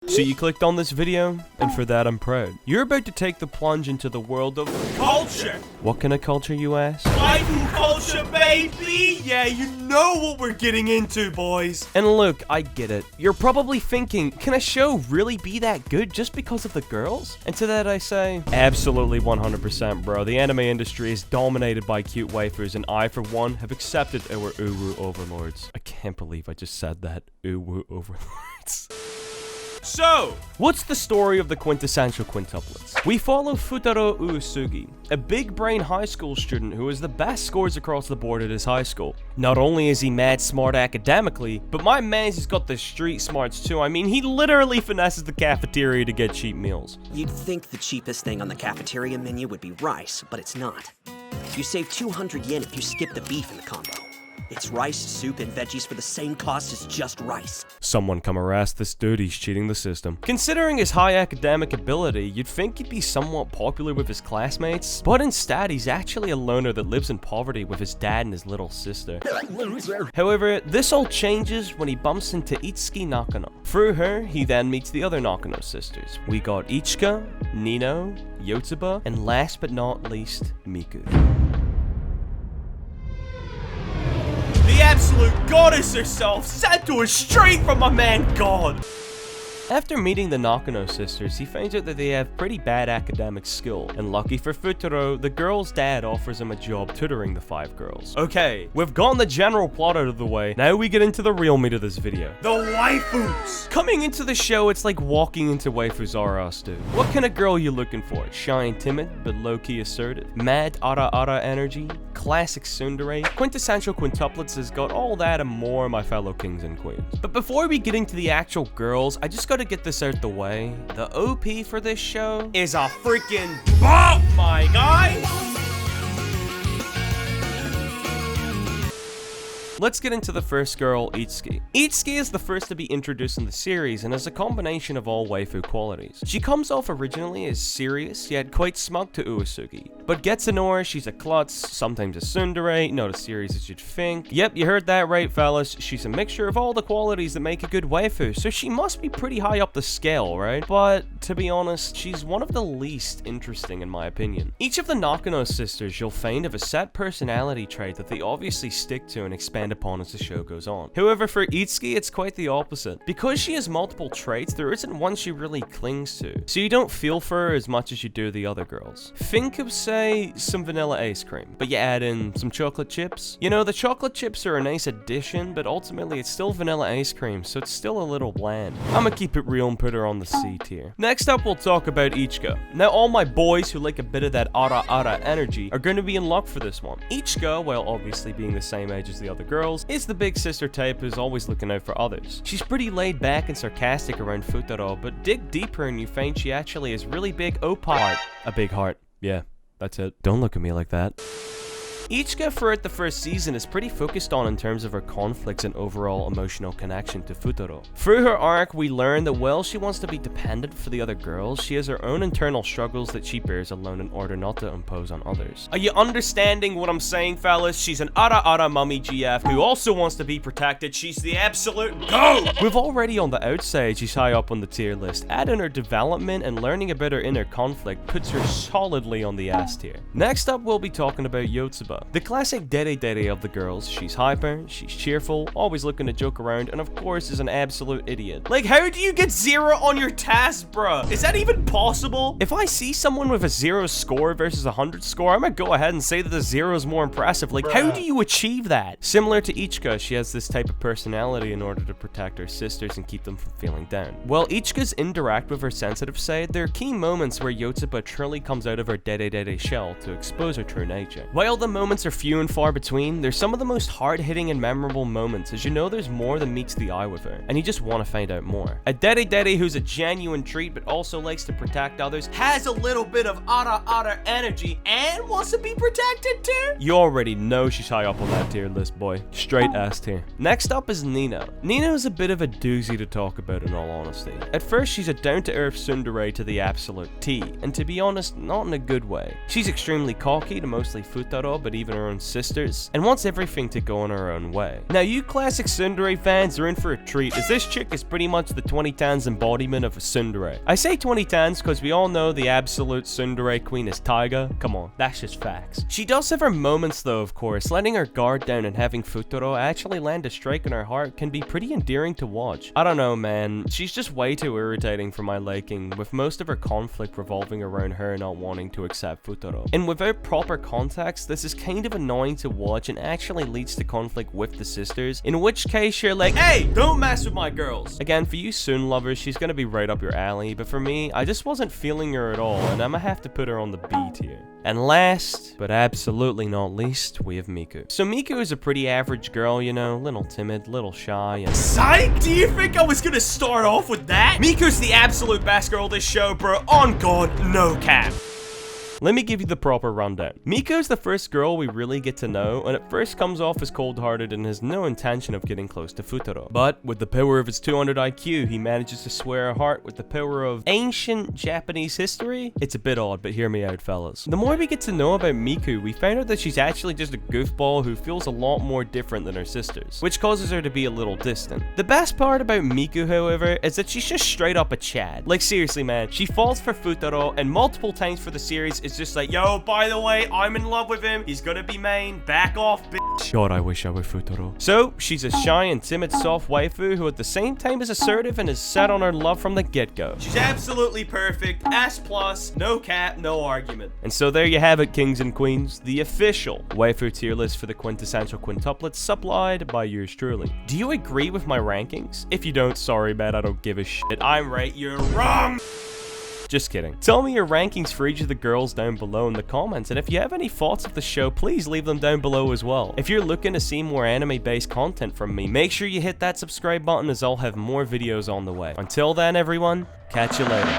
So you clicked on this video, and for that I'm proud. You're about to take the plunge into the world of culture. What kind of culture, you ask? Waifu culture, baby! Yeah, you know what we're getting into, boys. And look, I get it. You're probably thinking, can a show really be that good just because of the girls? And to that I say, absolutely 100%, bro. The anime industry is dominated by cute waifus, and I, for one, have accepted our uwu overlords. I can't believe I just said that. Uwu overlords. So, what's the story of the Quintessential Quintuplets? We follow Futaro Uesugi, a big-brain high school student who has the best scores across the board at his high school. Not only is he mad smart academically, but my man's has got the street smarts too. I mean, he literally finesses the cafeteria to get cheap meals. You'd think the cheapest thing on the cafeteria menu would be rice, but it's not. You save 200 yen if you skip the beef in the combo. It's rice, soup, and veggies for the same cost as just rice. Someone come arrest this dude, he's cheating the system. Considering his high academic ability, you'd think he'd be somewhat popular with his classmates, but instead he's actually a loner that lives in poverty with his dad and his little sister. However, this all changes when he bumps into Itsuki Nakano. Through her, he then meets the other Nakano sisters. We got Ichika, Nino, Yotsuba, and last but not least, Miku. the absolute goddess herself, sent to us straight from my man God. After meeting the Nakano sisters, he finds out that they have pretty bad academic skill, and lucky for Futaro, the girl's dad offers him a job tutoring the 5 girls. Okay, we've gotten the general plot out of the way, now we get into the real meat of this video. The waifus! Coming into the show, it's like walking into waifus R Us, dude. What kind of girl you looking for? Shy and timid, but low-key assertive? Mad ara energy? Classic tsundere? Quintessential Quintuplets has got all that and more, my fellow kings and queens. But before we get into the actual girls, I just gotta get this out the way. The OP for this show is a freaking bop, my guy! Let's get into the first girl, Itsuki. Itsuki is the first to be introduced in the series and is a combination of all waifu qualities. She comes off originally as serious, yet quite smug to Uesugi, but gets to know her, she's a klutz, sometimes a tsundere, not as serious as you'd think. Yep, you heard that right, fellas, she's a mixture of all the qualities that make a good waifu, so she must be pretty high up the scale, right? But, to be honest, she's one of the least interesting in my opinion. Each of the Nakano sisters you'll find have a set personality trait that they obviously stick to and expand upon as the show goes on. However, for Itsuki, it's quite the opposite. Because she has multiple traits, there isn't one she really clings to, so you don't feel for her as much as you do the other girls. Think of, say, some vanilla ice cream, but you add in some chocolate chips. You know, the chocolate chips are a nice addition, but ultimately it's still vanilla ice cream, so it's still a little bland. I'ma keep it real and put her on the C tier. Next up, we'll talk about Ichika. Now, all my boys who like a bit of that ara energy are going to be in luck for this one. Ichika, while obviously being the same age as the other girls, is the big sister type who's always looking out for others. She's pretty laid back and sarcastic around Futaro, but dig deeper and you find she actually has really big heart. A big heart. Yeah, that's it. Don't look at me like that. Ichika throughout the first season is pretty focused on in terms of her conflicts and overall emotional connection to Futaro. Through her arc, we learn that while she wants to be dependent for the other girls, she has her own internal struggles that she bears alone in order not to impose on others. Are you understanding what I'm saying, fellas? She's an ara mummy GF who also wants to be protected. She's the absolute GOAT! We've already on the outside, she's high up on the tier list. Add in her development and learning about her inner conflict puts her solidly on the S tier. Next up, we'll be talking about Yotsuba. The classic dere of the girls. She's hyper, she's cheerful, always looking to joke around, and of course is an absolute idiot. Like, how do you get 0 on your task, bruh? Is that even possible? If I see someone with a 0 score versus a 100 score, I'm gonna go ahead and say that the 0 is more impressive. Like, how do you achieve that? Similar to Ichika, she has this type of personality in order to protect her sisters and keep them from feeling down. While Ichika's interact with her sensitive side, there are key moments where Yotsuba truly comes out of her dere shell to expose her true nature. While the moments are few and far between, they're some of the most hard-hitting and memorable moments, as you know there's more than meets the eye with her, and you just want to find out more. A dere who's a genuine treat but also likes to protect others, has a little bit of ara energy, and wants to be protected too? You already know she's high up on that tier list, boy. Straight S tier. Next up is Nino. Nino is a bit of a doozy to talk about in all honesty. At first, she's a down-to-earth tsundere to the absolute T, and to be honest, not in a good way. She's extremely cocky to mostly Futaro, but even her own sisters, and wants everything to go in her own way. Now, you classic tsundere fans are in for a treat, as this chick is pretty much the 2010s embodiment of a tsundere. I say 2010s because we all know the absolute tsundere queen is Taiga. Come on, that's just facts. She does have her moments though, of course. Letting her guard down and having Futaro actually land a strike in her heart can be pretty endearing to watch. I don't know, man. She's just way too irritating for my liking, with most of her conflict revolving around her not wanting to accept Futaro. And without proper context, this is kind of annoying to watch and actually leads to conflict with the sisters, in which case you're like, Hey, don't mess with my girls. Again, for you Sun lovers, she's gonna be right up your alley, but for me, I just wasn't feeling her at all, and I'ma have to put her on the B tier. And last, but absolutely not least, we have Miku. So Miku is a pretty average girl, you know, little timid, little shy, and Psych? Do you think I was gonna start off with that? Miku's the absolute best girl this show, bro. On God, no cap. let me give you the proper rundown. Miko's the first girl we really get to know, and at first comes off as cold-hearted and has no intention of getting close to Futaro. But with the power of his 200 IQ, he manages to sway her heart with the power of ancient Japanese history. It's a bit odd, but hear me out, fellas. The more we get to know about Miku, we find out that she's actually just a goofball who feels a lot more different than her sisters, which causes her to be a little distant. The best part about Miku, however, is that she's just straight up a Chad. Like, seriously, man, she falls for Futaro, and multiple times for the series is just like, yo, by the way, I'm in love with him. He's gonna be main. Back off, bitch. God, I wish I were Futaro. So, she's a shy and timid soft waifu who at the same time is assertive and is set on her love from the get-go. She's absolutely perfect. S+, no cap, no argument. And so there you have it, kings and queens, the official waifu tier list for the Quintessential Quintuplets, supplied by yours truly. Do you agree with my rankings? If you don't, sorry, man, I don't give a shit. I'm right, you're wrong. Just kidding. Tell me your rankings for each of the girls down below in the comments, and if you have any thoughts of the show, please leave them down below as well. If you're looking to see more anime-based content from me, make sure you hit that subscribe button, as I'll have more videos on the way. Until then, everyone, catch you later.